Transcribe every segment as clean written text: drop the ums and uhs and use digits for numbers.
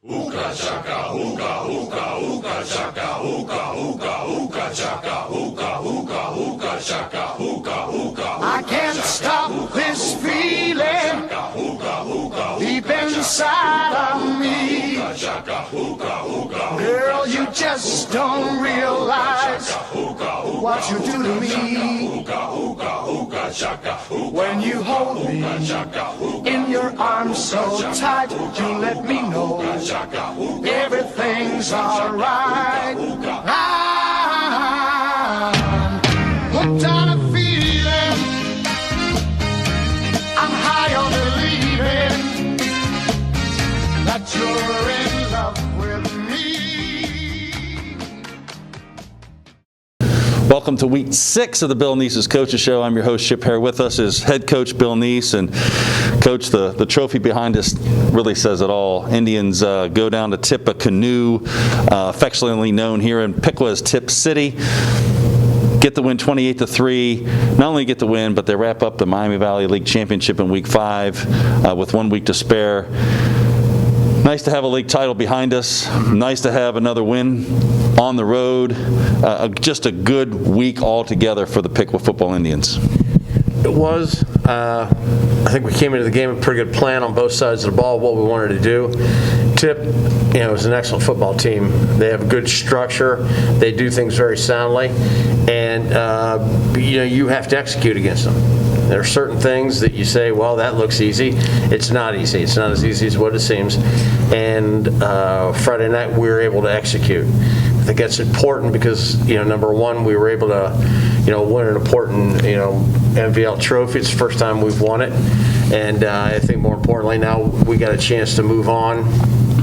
Ooka chaka, ooka, ooka, ooka chaka, ooka, ooka, ooka chaka, ooka, ooka, ooka chaka, ooka, ooka. I can't stop this feeling deep inside of me. Girl, you just don't realize what you do to me. When you hold me in your arms so tight, you let me know everything's alright. I'm hooked on a feeling, I'm high on believing that you're in love with me. Welcome to week 6 of the Bill Neese's Coaches Show. I'm your host, Chip Hare. With us is head coach Bill Neese. And coach, the trophy behind us really says it all. Indians go down to tip a canoe, affectionately known here in Piqua as Tip City. Get the win 28-3. Not only get the win, but they wrap up the Miami Valley League Championship in week 5 with 1 week to spare. Nice to have a league title behind us. Nice to have another win on the road. Just a good week altogether for the Piqua Football Indians. It was. I think we came into the game with a pretty good plan on both sides of the ball, what we wanted to do. Tip, is an excellent football team. They have good structure. They do things very soundly, and you have to execute against them. There are certain things that you say, well, that looks easy. It's not easy. It's not as easy as what it seems. And Friday night, we were able to execute. I think that's important because, number one, we were able to, win an important, MVL trophy. It's the first time we've won it. And I think more importantly, now we got a chance to move on,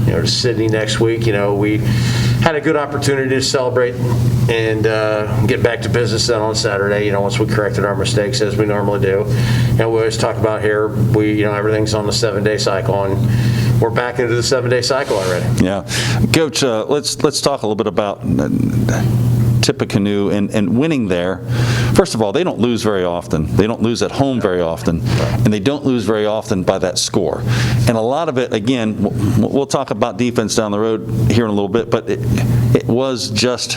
to Sidney next week. We had a good opportunity to celebrate and get back to business then on Saturday, once we corrected our mistakes as we normally do. And we always talk about here, everything's on the 7-day cycle, and we're back into the 7-day cycle already. Yeah. Coach, let's talk a little bit about Tippecanoe and winning there. First of all, they don't lose very often. They don't lose at home very often, and they don't lose very often by that score. And a lot of it, again, we'll talk about defense down the road here in a little bit, but it was just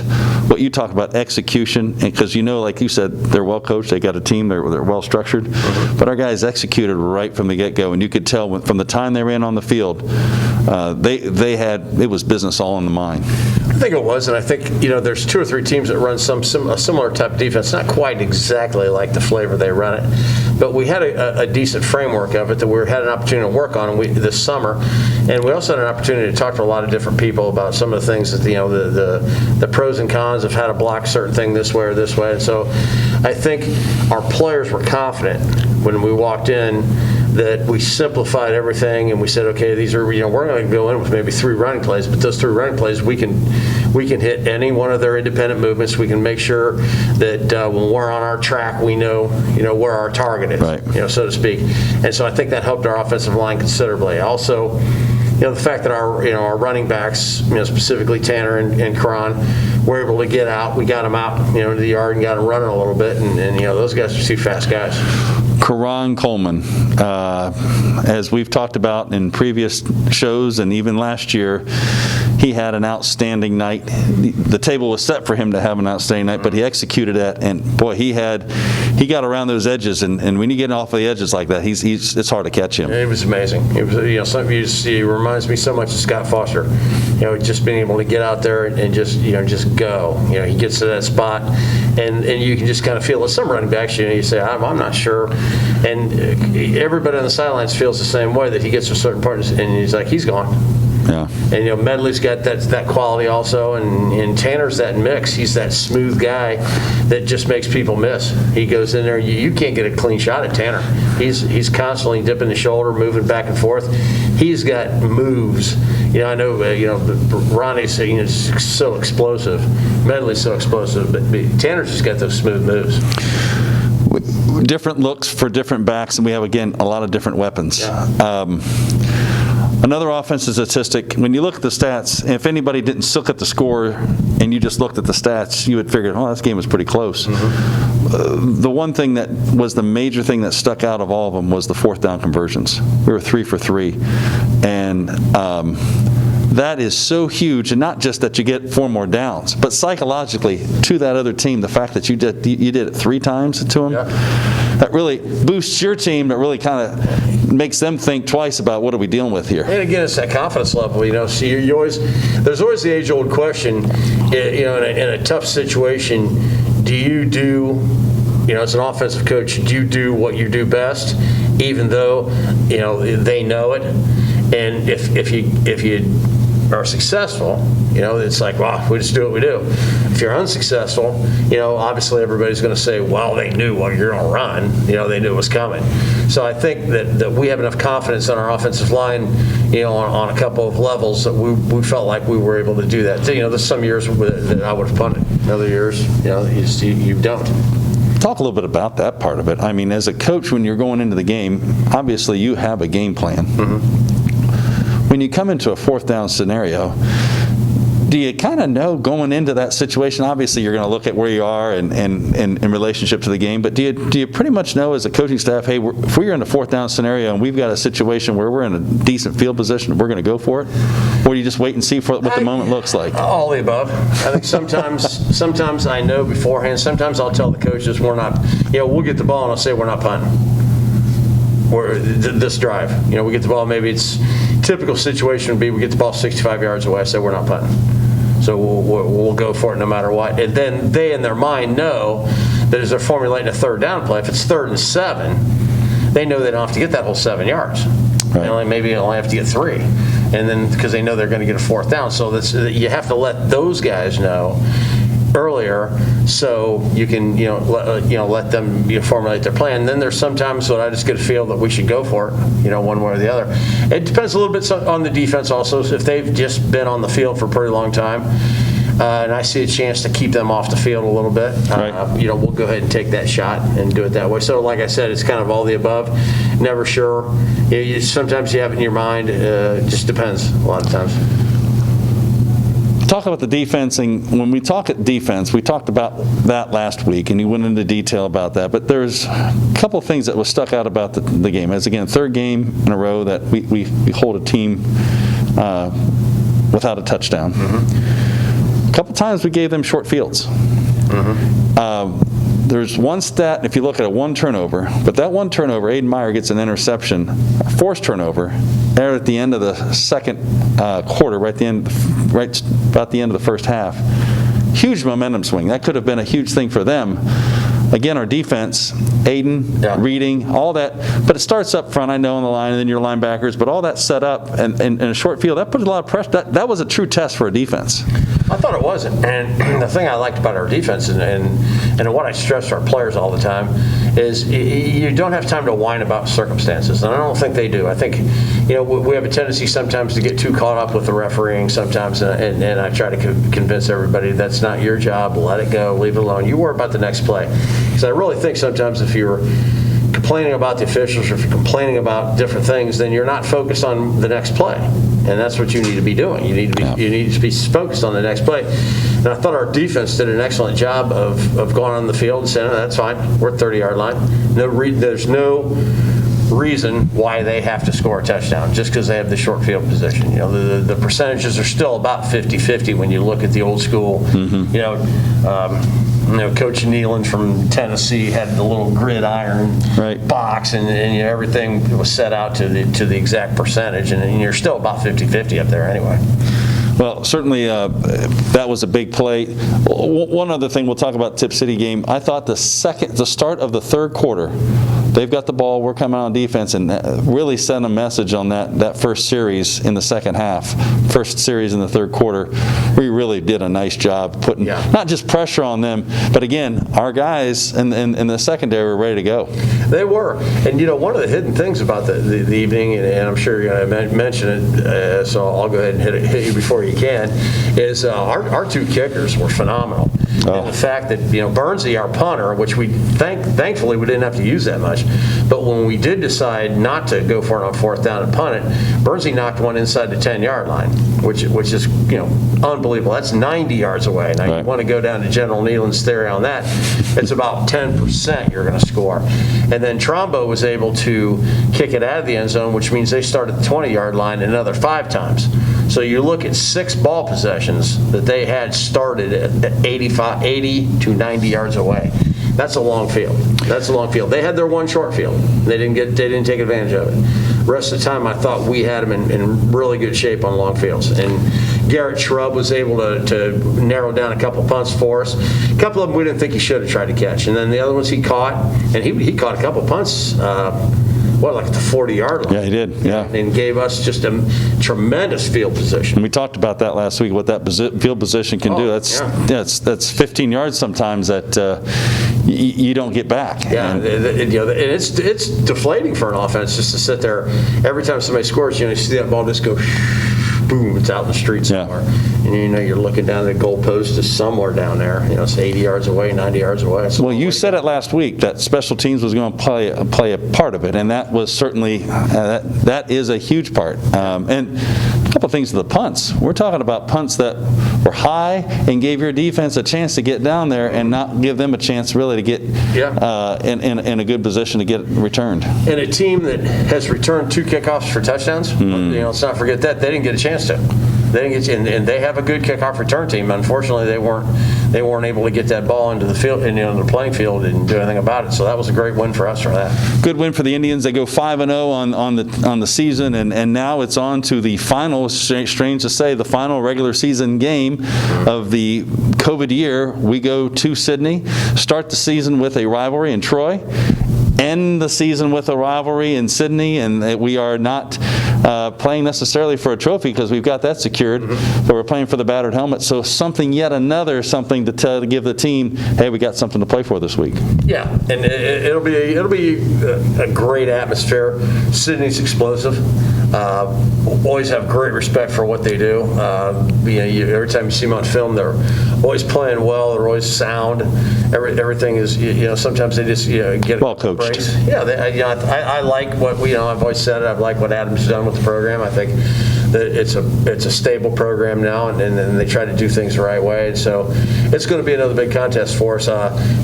what you talk about, execution, because like you said, they're well coached, they got a team, they're well structured, but our guys executed right from the get-go, and you could tell from the time they ran on the field, it was business all in the mind. I think it was, and I think there's 2 or 3 teams that run a similar type of defense, not quite exactly like the flavor they run it, but we had a decent framework of it that we had an opportunity to work on this summer, and we also had an opportunity to talk to a lot of different people about some of the things that the pros and cons of how to block a certain thing this way or this way. And so I think our players were confident when we walked in that we simplified everything and we said, okay, these are, we're going to go in with maybe 3 running plays, but those 3 running plays, we can hit any one of their independent movements. We can make sure that when we're on our track, we know, where our target is, right. So to speak. And so I think that helped our offensive line considerably. Also, the fact that our running backs, specifically Tanner and Karan, were able to get out. We got them out, into the yard and got them running a little bit. And those guys are 2 fast guys. Karan Coleman, as we've talked about in previous shows and even last year, he had an outstanding night. The table was set for him to have an outstanding night, but he executed that, and boy, he got around those edges, and when you get off of the edges like that, it's hard to catch him. It was amazing. It was, he reminds me so much of Scott Foster. Just being able to get out there and just go. He gets to that spot, and you can just kind of feel it. Some running backs, you say, I'm not sure, and everybody on the sidelines feels the same way, that he gets to a certain point, and he's like, he's gone. Yeah. And Medley's got that quality also, and Tanner's that mix. He's that smooth guy that just makes people miss. He goes in there, you can't get a clean shot at Tanner. He's constantly dipping the shoulder, moving back and forth. He's got moves. I know Ronnie's so explosive. Medley's so explosive, but Tanner's just got those smooth moves. Different looks for different backs, and we have, again, a lot of different weapons. Yeah. Another offensive statistic, when you look at the stats, if anybody didn't look at the score and you just looked at the stats, you would figure, this game was pretty close. Mm-hmm. The one thing that was the major thing that stuck out of all of them was the 4th down conversions. We were 3 for 3. And that is so huge, and not just that you get 4 more downs, but psychologically to that other team, the fact that you did it 3 times to them, that really boosts your team, that really kind of makes them think twice about what are we dealing with here. And again, it's that confidence level, So there's always the age-old question, in a tough situation, do you do, as an offensive coach, do you do what you do best, even though, they know it? And if you are successful, it's like, well, we just do what we do. If you're unsuccessful, obviously everybody's going to say, well, they knew what you're going to run. They knew it was coming. So I think that we have enough confidence in our offensive line, on a couple of levels that we felt like we were able to do that. There's some years that I would have punted. Other years, you don't. Talk a little bit about that part of it. I mean, as a coach, when you're going into the game, obviously you have a game plan. When you come into a 4th down scenario, do you kind of know going into that situation? Obviously, you're going to look at where you are and in relationship to the game, but do you pretty much know as a coaching staff, hey, if we're in a 4th down scenario and we've got a situation where we're in a decent field position, we're going to go for it? Or do you just wait and see what the moment looks like? All the above. I think sometimes I know beforehand. Sometimes I'll tell the coaches we're not, we'll get the ball and I'll say we're not punting. Or this drive. We get the ball, maybe it's typical situation would be we get the ball 65 yards away, I say we're not punting. So we'll go for it no matter what. And then they in their mind know that as they're formulating a 3rd down play, if it's 3rd and 7, they know they don't have to get that whole 7 yards. Right. Maybe they only have to get 3. And then because they know they're going to get a 4th down. So you have to let those guys know earlier, so you can let them formulate their plan. And then there's sometimes when I just get a feel that we should go for it, one way or the other. It depends a little bit on the defense also. So if they've just been on the field for a pretty long time, and I see a chance to keep them off the field a little bit, we'll go ahead and take that shot and do it that way. So like I said, it's kind of all the above. Never sure. Sometimes you have it in your mind. It just depends a lot of times. Talk about the defense, and when we talk at defense, we talked about that last week, and you went into detail about that, but there's a couple of things that was stuck out about the game. As again, 3rd game in a row that we hold a team without a touchdown. A couple times we gave them short fields. There's one stat, if you look at it, 1 turnover, but that 1 turnover, Aiden Meyer gets an interception, a forced turnover, there at the end of the 2nd quarter, right about the end of the 1st half. Huge momentum swing. That could have been a huge thing for them. Again, our defense, Aiden, reading, all that, but it starts up front, I know, on the line, and then your linebackers, but all that set up and in a short field, that put a lot of pressure. That was a true test for a defense. I thought it wasn't. And the thing I liked about our defense and what I stress to our players all the time is you don't have time to whine about circumstances. And I don't think they do. I think, we have a tendency sometimes to get too caught up with the refereeing sometimes. And I try to convince everybody that's not your job. Let it go. Leave it alone. You worry about the next play. Because I really think sometimes if you're complaining about the officials or if you're complaining about different things, then you're not focused on the next play. And that's what you need to be doing. You need to be focused on the next play. And I thought our defense did an excellent job of going on the field and saying, that's fine, we're at 30-yard line. There's no reason why they have to score a touchdown just because they have the short field position. The percentages are still about 50-50 when you look at the old school, Coach Nealon from Tennessee had the little gridiron box, and everything was set out to the exact percentage, and you're still about 50-50 up there anyway. Well, certainly that was a big play. One other thing, we'll talk about Tip City game. I thought the start of the 3rd quarter, they've got the ball, we're coming on defense, and really sent a message on that first series in the 2nd half. First series in the 3rd quarter, we really did a nice job putting not just pressure on them, but again, our guys in the secondary were ready to go. They were. And one of the hidden things about the evening, and I'm sure you're going to mention it, so I'll go ahead and hit you before you can, is our 2 kickers were phenomenal. And the fact that Bernsey, our punter, which we thankfully we didn't have to use that much, but when we did decide not to go for it on 4th down and punt it, Bernsey knocked one inside the 10-yard line, which is unbelievable. That's 90 yards away. Now you want to go down to General Nealon's theory on that, it's about 10% you're going to score. And then Trombo was able to kick it out of the end zone, which means they started the 20-yard line another 5 times. So you look at 6 ball possessions that they had started at 80 to 90 yards away. That's a long field. That's a long field. They had their one short field. They didn't take advantage of it. The rest of the time, I thought we had them in really good shape on long fields. And Garrett Schrubb was able to narrow down a couple punts for us. A couple of them we didn't think he should have tried to catch. And then the other ones he caught, and he caught a couple punts, like at the 40-yard line. Yeah, he did, yeah. And gave us just a tremendous field position. And we talked about that last week, what that field position can do. That's 15 yards sometimes that you don't get back. Yeah, and it's deflating for an offense just to sit there. Every time somebody scores, you see that ball just go boom, it's out in the street somewhere. And you're looking down the goalpost is somewhere down there. It's 80 yards away, 90 yards away. Well, you said it last week that special teams was going to play a part of it, and that was certainly that is a huge part. And a couple of things to the punts. We're talking about punts that were high and gave your defense a chance to get down there and not give them a chance really to get in a good position to get returned. And a team that has returned 2 kickoffs for touchdowns, let's not forget that they didn't get a chance to. They didn't get, and they have a good kickoff return team. Unfortunately, they weren't able to get that ball into the field, the playing field, and do anything about it. So that was a great win for us for that. Good win for the Indians. They go 5-0 on the season, and now it's on to the final. Strange to say, the final regular season game of the COVID year. We go to Sidney, start the season with a rivalry in Troy, end the season with a rivalry in Sidney, and we are not playing necessarily for a trophy because we've got that secured, but we're playing for the battered helmet. So something to give the team, hey, we got something to play for this week. Yeah, and it'll be a great atmosphere. Sidney's explosive. Always have great respect for what they do. Every time you see them on film, they're always playing well. They're always sound. Everything is, sometimes they just get well coached. Breaks. Yeah, I like what I've always said it. I like what Adam's done with the program. I think that it's a stable program now, and they try to do things the right way. And so it's going to be another big contest for us.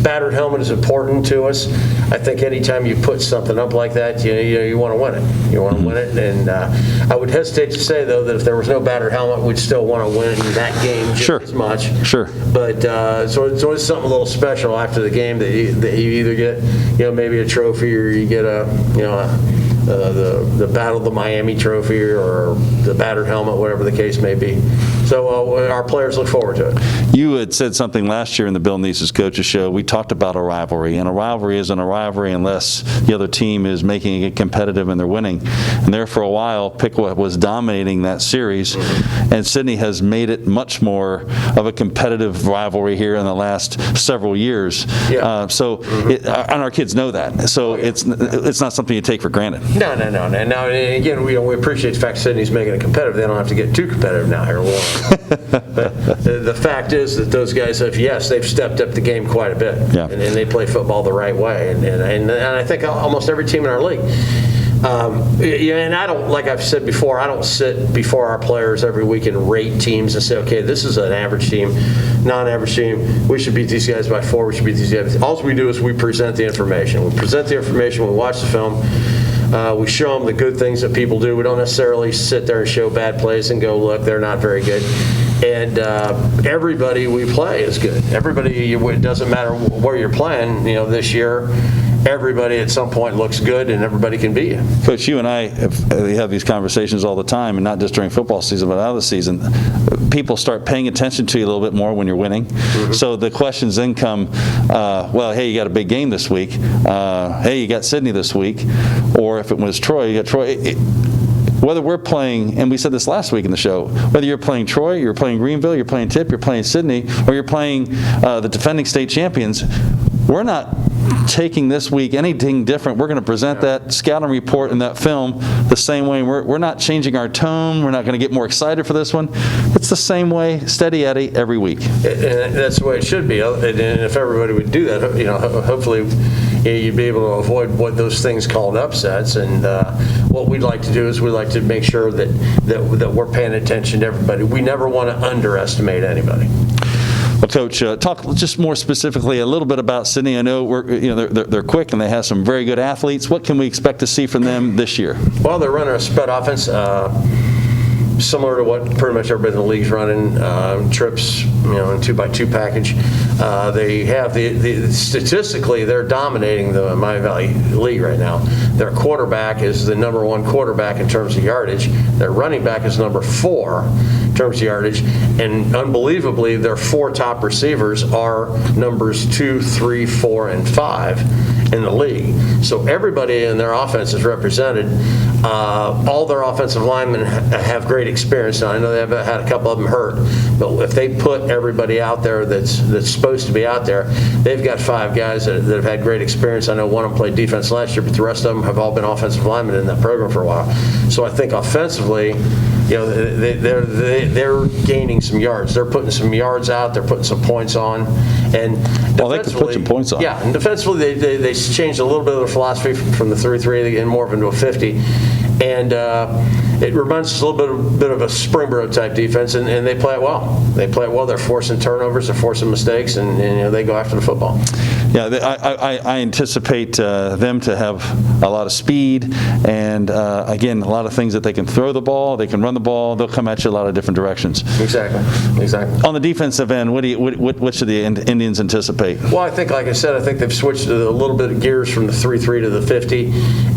Battered helmet is important to us. I think anytime you put something up like that, you want to win it. You want to win it, and I would hesitate to say though that if there was no battered helmet, we'd still want to win that game just as much. Sure. But so it's always something a little special after the game that you either get maybe a trophy or you get the Battle of the Miami trophy or the battered helmet, whatever the case may be. So our players look forward to it. You had said something last year in the Bill Neese's Coaches Show. We talked about a rivalry, and a rivalry isn't a rivalry unless the other team is making it competitive and they're winning. And there for a while, Piqua was dominating that series, and Sidney has made it much more of a competitive rivalry here in the last several years. Yeah. And our kids know that. So it's not something you take for granted. No. And now, again, we appreciate the fact Sidney's making it competitive. They don't have to get too competitive now here. But the fact is that those guys they've stepped up the game quite a bit. Yeah. And they play football the right way. And I think almost every team in our league. And I don't, like I've said before, I don't sit before our players every week and rate teams and say, okay, this is an average team, non-average team. We should beat these guys by 4. We should beat these guys. All we do is we present the information. We present the information. We watch the film. We show them the good things that people do. We don't necessarily sit there and show bad plays and go, look, they're not very good. And everybody we play is good. Everybody, it doesn't matter where you're playing. This year, everybody at some point looks good, and everybody can beat you. Coach, you and I have these conversations all the time, and not just during football season, but out of the season. People start paying attention to you a little bit more when you're winning. Mm-hmm. So the questions then come, hey, you got a big game this week. Hey, you got Sidney this week. Or if it was Troy, you got Troy. Whether we're playing, and we said this last week in the show, whether you're playing Troy, you're playing Greenville, you're playing Tip, you're playing Sidney, or you're playing the defending state champions, we're not taking this week anything different. We're going to present that scouting report and that film the same way. We're not changing our tone. We're not going to get more excited for this one. It's the same way, steady Eddie, every week. And that's the way it should be. And if everybody would do that, hopefully you'd be able to avoid what those things called upsets. And what we'd like to do is we'd like to make sure that we're paying attention to everybody. We never want to underestimate anybody. Well, Coach, talk just more specifically a little bit about Sidney. I know they're quick and they have some very good athletes. What can we expect to see from them this year? Well, they're running a spread offense. similar to what pretty much everybody in the league's running, trips, in 2x2 package. They have statistically, they're dominating the Miami Valley League right now. Their quarterback is the number 1 quarterback in terms of yardage. Their running back is number 4 in terms of yardage. And unbelievably, their 4 top receivers are numbers 2, 3, 4, and 5 in the league. So everybody in their offense is represented. All their offensive linemen have great experience. Now, I know they've had a couple of them hurt, but if they put everybody out there that's supposed to be out there, they've got 5 guys that have had great experience. I know one of them played defense last year, but the rest of them have all been offensive linemen in that program for a while. So I think offensively, they're gaining some yards. They're putting some yards out. They're putting some points on. And they could put some points on. Yeah, and defensively, they changed a little bit of their philosophy from the 3-3 and more of into a 50. And it reminds us a little bit of a Springboro type defense, and they play it well. They play it well. They're forcing turnovers, they're forcing mistakes, and they go after the football. Yeah, I anticipate them to have a lot of speed, and again, a lot of things that they can throw the ball, they can run the ball, they'll come at you a lot of different directions. Exactly. On the defensive end, what should the Indians anticipate? Well, I think, like I said, I think they've switched a little bit of gears from the 3-3 to the 50,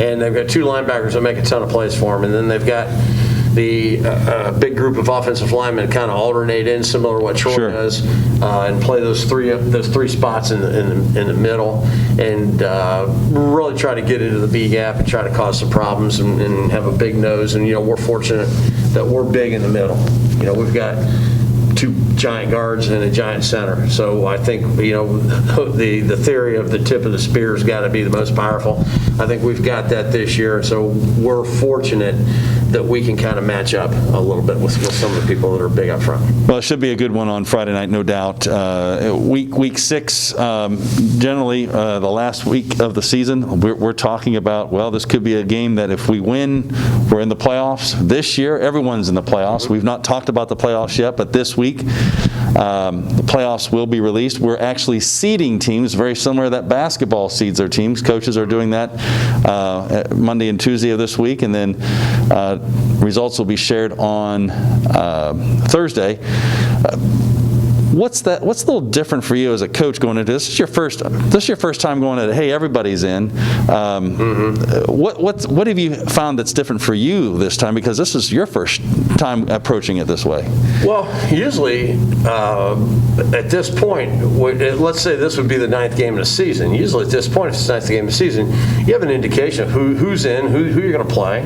and they've got 2 linebackers that make a ton of plays for them, and then they've got the big group of offensive linemen kind of alternate in, similar to what Troy does, and play those three spots in the middle, and really try to get into the B gap and try to cause some problems and have a big nose. And we're fortunate that we're big in the middle. We've got 2 giant guards and a giant center. So I think the theory of the tip of the spear has got to be the most powerful. I think we've got that this year. So we're fortunate that we can kind of match up a little bit with some of the people that are big up front. Well, it should be a good one on Friday night, no doubt. Week 6, generally the last week of the season, we're talking about, well, this could be a game that if we win, we're in the playoffs. This year, everyone's in the playoffs. We've not talked about the playoffs yet, but this week, the playoffs will be released. We're actually seeding teams, very similar to that basketball seeds their teams. Coaches are doing that Monday and Tuesday of this week, and then results will be shared on Thursday. What's a little different for you as a coach going into this? This is your first time going into, hey, everybody's in. What have you found that's different for you this time? Because this is your first time approaching it this way. Well, usually at this point, let's say this would be the 9th game of the season. Usually at this point, if it's the 9th game of the season, you have an indication of who's in, who you're going to play,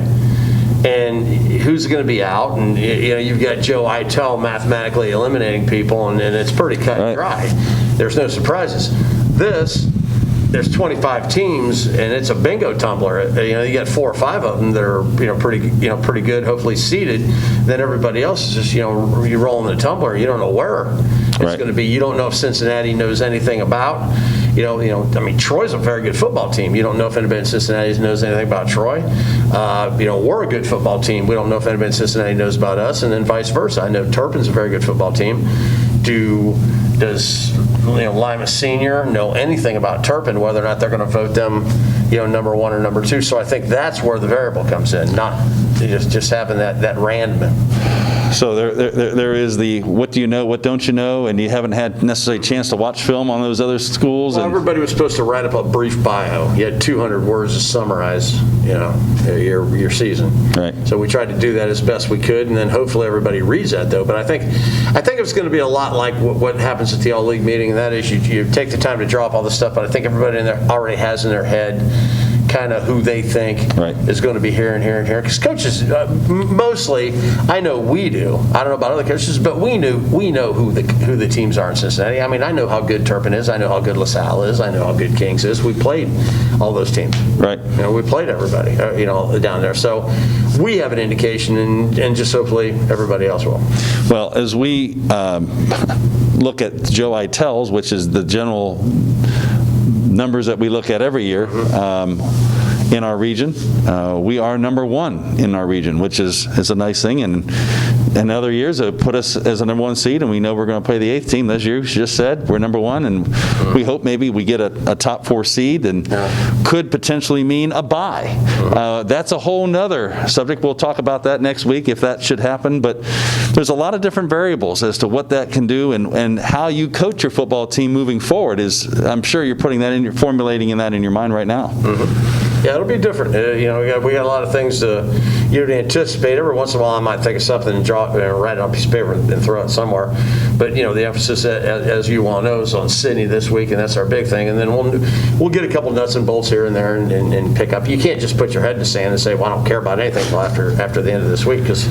and who's going to be out. And you've got Joe Eitel mathematically eliminating people, and it's pretty cut and dry. There's no surprises. There's 25 teams, and it's a bingo tumbler. You got 4 or 5 of them that are pretty good, hopefully seeded. Then everybody else is just you're rolling the tumbler. You don't know where it's going to be. You don't know if Cincinnati knows anything about. Troy's a very good football team. You don't know if anybody in Cincinnati knows anything about Troy. We're a good football team. We don't know if anybody in Cincinnati knows about us, and then vice versa. I know Turpin's a very good football team. Does Lima Senior know anything about Turpin, whether or not they're going to vote them, number 1 or number 2? So I think that's where the variable comes in, not just having that random. So there is the what do you know, what don't you know, and you haven't had necessarily a chance to watch film on those other schools. Well, everybody was supposed to write up a brief bio. You had 200 words to summarize, your season. Right. So we tried to do that as best we could, and then hopefully everybody reads that though. But I think it's going to be a lot like what happens at the all-league meeting, and that is you take the time to draw up all this stuff. But I think everybody in there already has in their head kind of who they think is going to be here and here and here. Because coaches, mostly, I know we do. I don't know about other coaches, but we know who the teams are in Cincinnati. I mean, I know how good Turpin is. I know how good LaSalle is. I know how good Kings is. We played all those teams. Right. We played everybody. Down there. So we have an indication, and just hopefully everybody else will. Well, as we look at Joe Eitel's, which is the general numbers that we look at every year, in our region. We are number 1 in our region, which is a nice thing. And in other years, it put us as a number 1 seed, and we know we're going to play the 8th team. This year, you just said, we're number 1, and we hope maybe we get a top 4 seed, and could potentially mean a bye. That's a whole nother subject. We'll talk about that next week if that should happen. But there's a lot of different variables as to what that can do, and how you coach your football team moving forward is, I'm sure you're putting that in, formulating that in your mind right now. Yeah, it'll be different. We got a lot of things to anticipate. Every once in a while, I might think of something and write it on a piece of paper and throw it somewhere. But the emphasis, as you all know, is on Sidney this week, and that's our big thing. And then we'll get a couple nuts and bolts here and there and pick up. You can't just put your head in the sand and say, well, I don't care about anything until after the end of this week, because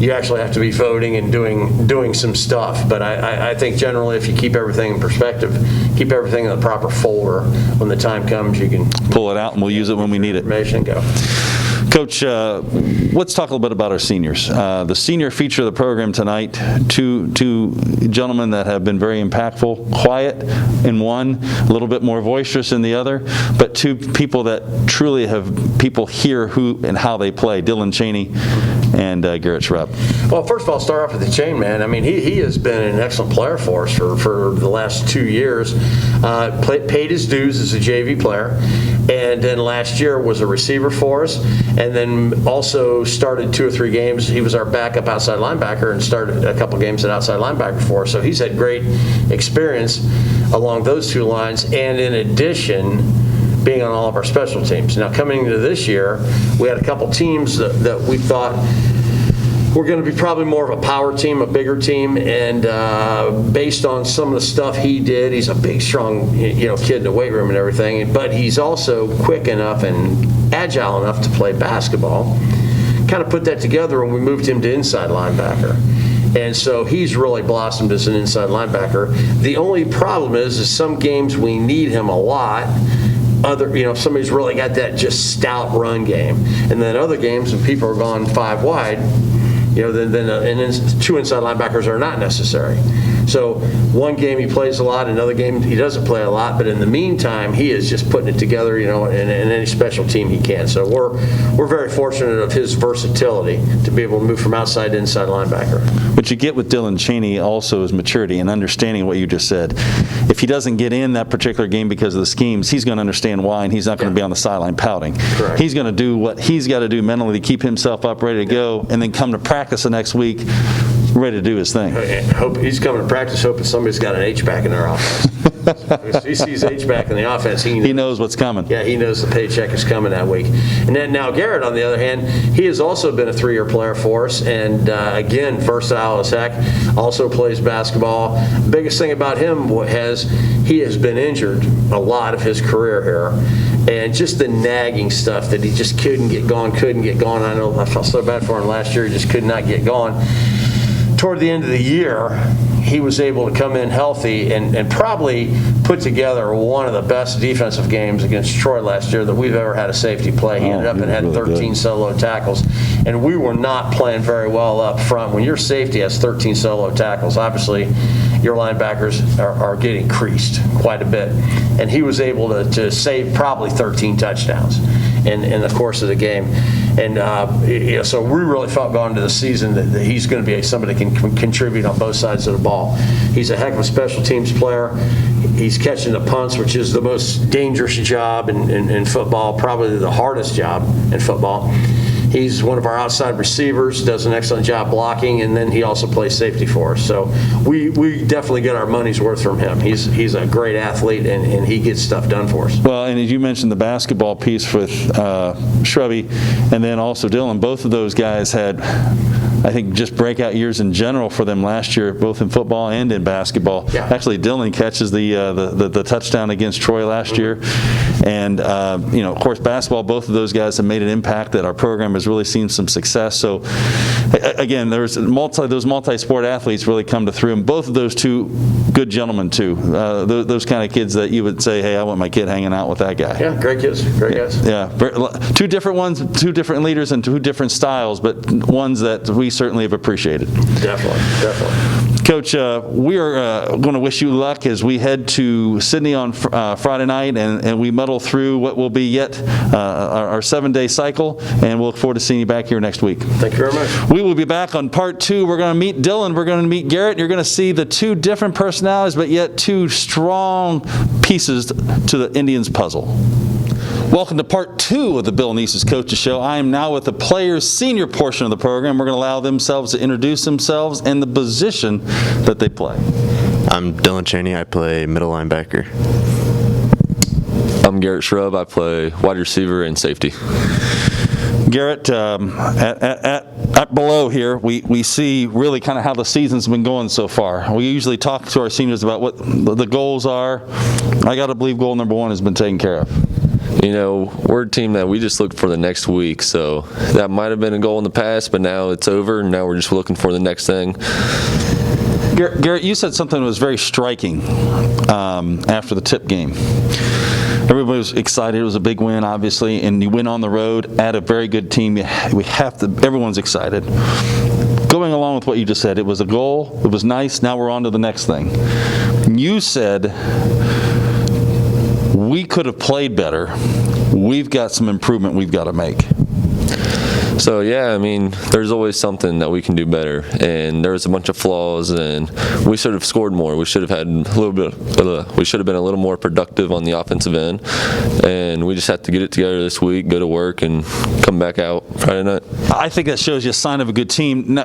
you actually have to be voting and doing some stuff. But I think generally, if you keep everything in perspective, keep everything in the proper folder, when the time comes, you can pull it out and we'll use it when we need it. Information, go. Coach, let's talk a little bit about our seniors. The senior feature of the program tonight, two gentlemen that have been very impactful, quiet in one, a little bit more boisterous in the other, but 2 people that truly have people hear who and how they play, Dylan Chaney and Garrett Schrubb. Well, first of all, start off with the chain man. I mean, he has been an excellent player for us for the last 2 years. Paid his dues as a JV player, and then last year was a receiver for us, and then also started 2 or 3 games. He was our backup outside linebacker and started a couple games at outside linebacker for us. So he's had great experience along those 2 lines, and in addition, being on all of our special teams. Now, coming into this year, we had a couple teams that we thought were going to be probably more of a power team, a bigger team, and based on some of the stuff he did, he's a big, strong, kid in the weight room and everything, but he's also quick enough and agile enough to play basketball. Kind of put that together when we moved him to inside linebacker. And so he's really blossomed as an inside linebacker. The only problem is some games we need him a lot. Somebody's really got that just stout run game. And then other games, when people are gone 5 wide, then 2 inside linebackers are not necessary. So one game he plays a lot, another game he doesn't play a lot, but in the meantime, he is just putting it together, in any special team he can. So we're very fortunate of his versatility to be able to move from outside to inside linebacker. What you get with Dylan Chaney also is maturity and understanding what you just said. If he doesn't get in that particular game because of the schemes, he's going to understand why, and he's not going to be on the sideline pouting. Correct. He's going to do what he's got to do mentally to keep himself up, ready to go, and then come to practice the next week ready to do his thing. Hope he's coming to practice hoping somebody's got an H-back in their offense. If he sees H-back in the offense, he knows what's coming. Yeah, he knows the paycheck is coming that week. And then now Garrett, on the other hand, he has also been a 3-year player for us, and again, versatile as heck, also plays basketball. The biggest thing about him he has been injured a lot of his career here, and just the nagging stuff that he just couldn't get going. I know I felt so bad for him last year, he just could not get going. Toward the end of the year, he was able to come in healthy and probably put together one of the best defensive games against Troy last year that we've ever had a safety play. He ended up and had 13 solo tackles, and we were not playing very well up front. When your safety has 13 solo tackles, obviously your linebackers are getting creased quite a bit, and he was able to save probably 13 touchdowns in the course of the game. And so we really felt going into the season that he's going to be somebody that can contribute on both sides of the ball. He's a heck of a special teams player. He's catching the punts, which is the most dangerous job in football, probably the hardest job in football. He's one of our outside receivers, does an excellent job blocking, and then he also plays safety for us. So we definitely get our money's worth from him. He's a great athlete, and he gets stuff done for us. Well, and as you mentioned, the basketball piece with Shrubby and then also Dylan, both of those guys had, I think, just breakout years in general for them last year, both in football and in basketball. Yeah. Actually, Dylan catches the touchdown against Troy last year. And, of course, basketball, both of those guys have made an impact that our program has really seen some success. So, again, those multi-sport athletes really come to through. And both of those 2 good gentlemen, too. Those kind of kids that you would say, hey, I want my kid hanging out with that guy. Yeah, great kids. Great guys. Yeah. 2 different ones, 2 different leaders and 2 different styles, but ones that we certainly have appreciated. Definitely. Coach, we are going to wish you luck as we head to Sidney on Friday night, and we muddle through what will be yet our 7-day cycle, and we'll look forward to seeing you back here next week. Thank you very much. We will be back on part 2. We're going to meet Dylan. We're going to meet Garrett. You're going to see the two different personalities, but yet two strong pieces to the Indians puzzle. Welcome to part 2 of the Bill Neese's Coaches Show. I am now with the players' senior portion of the program. We're going to allow themselves to introduce themselves and the position that they play. I'm Dylan Chaney. I play middle linebacker. I'm Garrett Schrubb. I play wide receiver and safety. Garrett, at below here, we see really kind of how the season's been going so far. We usually talk to our seniors about what the goals are. I got to believe goal number 1 has been taken care of. You know, we're a team that we just look for the next week, so that might have been a goal in the past, but now it's over, and now we're just looking for the next thing. Garrett, you said something that was very striking after the Tip game. Everybody was excited. It was a big win, obviously, and you went on the road at a very good team. Everyone's excited. Going along with what you just said, it was a goal. It was nice. Now we're on to the next thing. You said we could have played better. We've got some improvement we've got to make. So, yeah, I mean, there's always something that we can do better, and there's a bunch of flaws, and we should have scored more. We should have had we should have been a little more productive on the offensive end, and we just have to get it together this week, go to work, and come back out Friday night. I think that shows you a sign of a good team.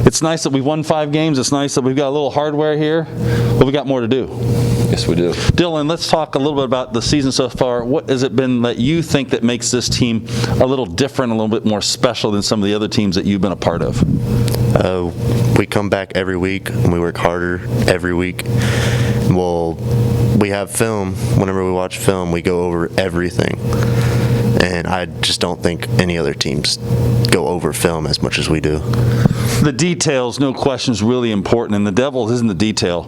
It's nice that we've won 5 games. It's nice that we've got a little hardware here, but we got more to do. Yes, we do. Dylan, let's talk a little bit about the season so far. What has it been that you think that makes this team a little different, a little bit more special than some of the other teams that you've been a part of? We come back every week and we work harder every week. Well, we have film. Whenever we watch film, we go over everything. And I just don't think any other teams go over film as much as we do. The details, no question, is really important, and the devil is in the detail.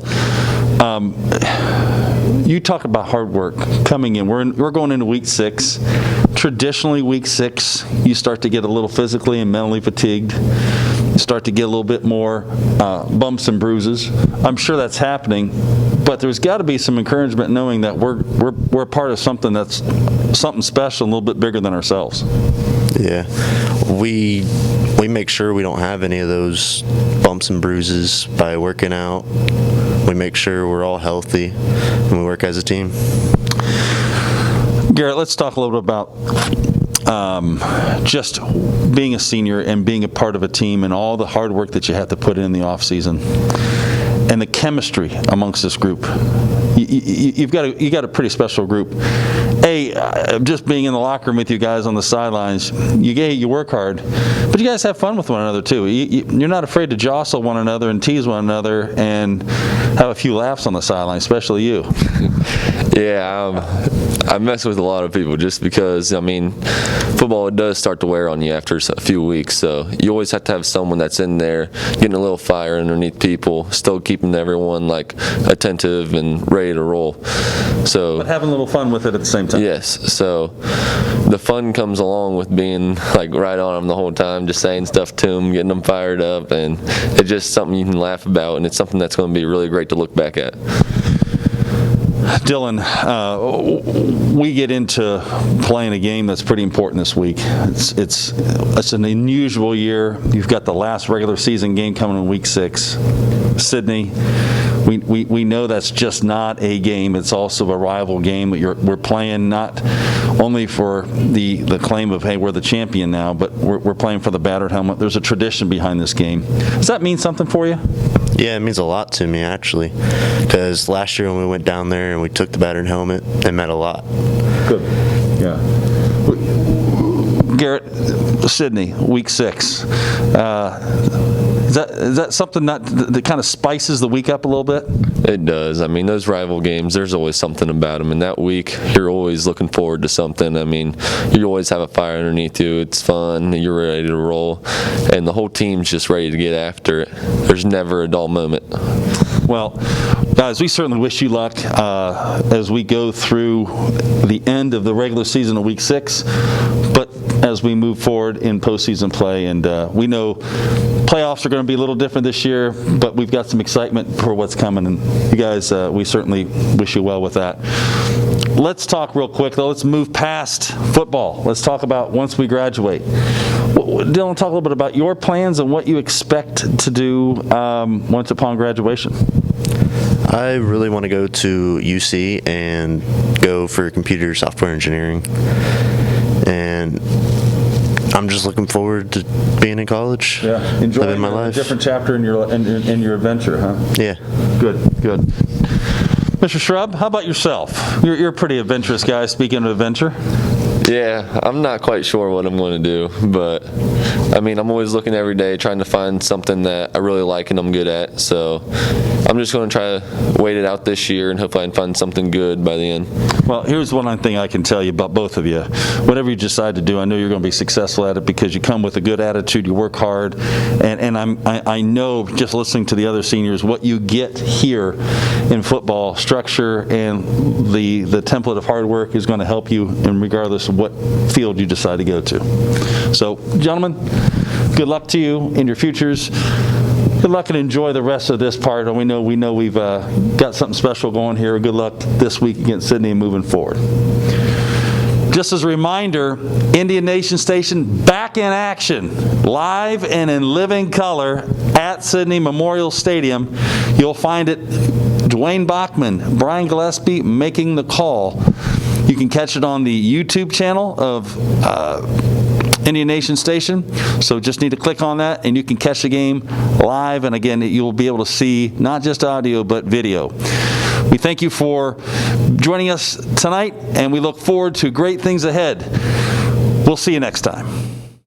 You talk about hard work coming in. We're going into week 6. Traditionally, week 6, you start to get a little physically and mentally fatigued. You start to get a little bit more bumps and bruises. I'm sure that's happening, but there's got to be some encouragement knowing that we're part of something that's something special, a little bit bigger than ourselves. Yeah, we make sure we don't have any of those bumps and bruises by working out. We make sure we're all healthy and we work as a team. Garrett, let's talk a little bit about just being a senior and being a part of a team and all the hard work that you have to put in the off season and the chemistry amongst this group. You've got a pretty special group. Just being in the locker room with you guys on the sidelines, you work hard, but you guys have fun with one another too. You're not afraid to jostle one another and tease one another and have a few laughs on the sideline, especially you. Yeah, I mess with a lot of people just because, I mean, football does start to wear on you after a few weeks, so you always have to have someone that's in there getting a little fire underneath people, still keeping everyone like attentive and ready to roll. So, but having a little fun with it at the same time. Yes, so the fun comes along with being like right on them the whole time, just saying stuff to them, getting them fired up, and it's just something you can laugh about, and it's something that's going to be really great to look back at. Dylan, we get into playing a game that's pretty important this week. It's an unusual year. You've got the last regular season game coming in week 6. Sidney, we know that's just not a game. It's also a rival game. We're playing not only for the claim of, hey, we're the champion now, but we're playing for the battered helmet. There's a tradition behind this game. Does that mean something for you? Yeah, it means a lot to me, actually, because last year when we went down there and we took the battered helmet, it meant a lot. Good. Yeah. Garrett, Sidney, week 6. Is that something that kind of spices the week up a little bit? It does. I mean, those rival games, there's always something about them. And that week, you're always looking forward to something. I mean, you always have a fire underneath you. It's fun. You're ready to roll. And the whole team's just ready to get after it. There's never a dull moment. Well, guys, we certainly wish you luck as we go through the end of the regular season of week 6. But as we move forward in postseason play. And we know playoffs are going to be a little different this year, but we've got some excitement for what's coming. And you guys, we certainly wish you well with that. Let's talk real quick, though. Let's move past football. Let's talk about once we graduate. Dylan, talk a little bit about your plans and what you expect to do once upon graduation. I really want to go to UC and go for computer software engineering. And I'm just looking forward to being in college. Yeah, enjoying living my life. A different chapter in your adventure, huh? Yeah. Good. Mr. Schrubb, how about yourself? You're a pretty adventurous guy, speaking of adventure. Yeah, I'm not quite sure what I'm going to do, but I mean, I'm always looking every day, trying to find something that I really like and I'm good at. So I'm just going to try to wait it out this year and hopefully I can find something good by the end. Well, here's one thing I can tell you about both of you. Whatever you decide to do, I know you're going to be successful at it because you come with a good attitude, you work hard, and I know just listening to the other seniors what you get here in football, structure and the template of hard work is going to help you in regardless of what field you decide to go to. So, gentlemen, good luck to you in your futures. Good luck and enjoy the rest of this part. And we know we've got something special going here. Good luck this week against Sidney and moving forward. Just as a reminder, Indian Nation Station back in action, live and in living color at Sidney Memorial Stadium. You'll find it, Dwayne Bachman, Brian Gillespie making the call. You can catch it on the YouTube channel of Indian Nation Station. So just need to click on that and you can catch the game live. And again, you'll be able to see not just audio, but video. We thank you for joining us tonight and we look forward to great things ahead. We'll see you next time.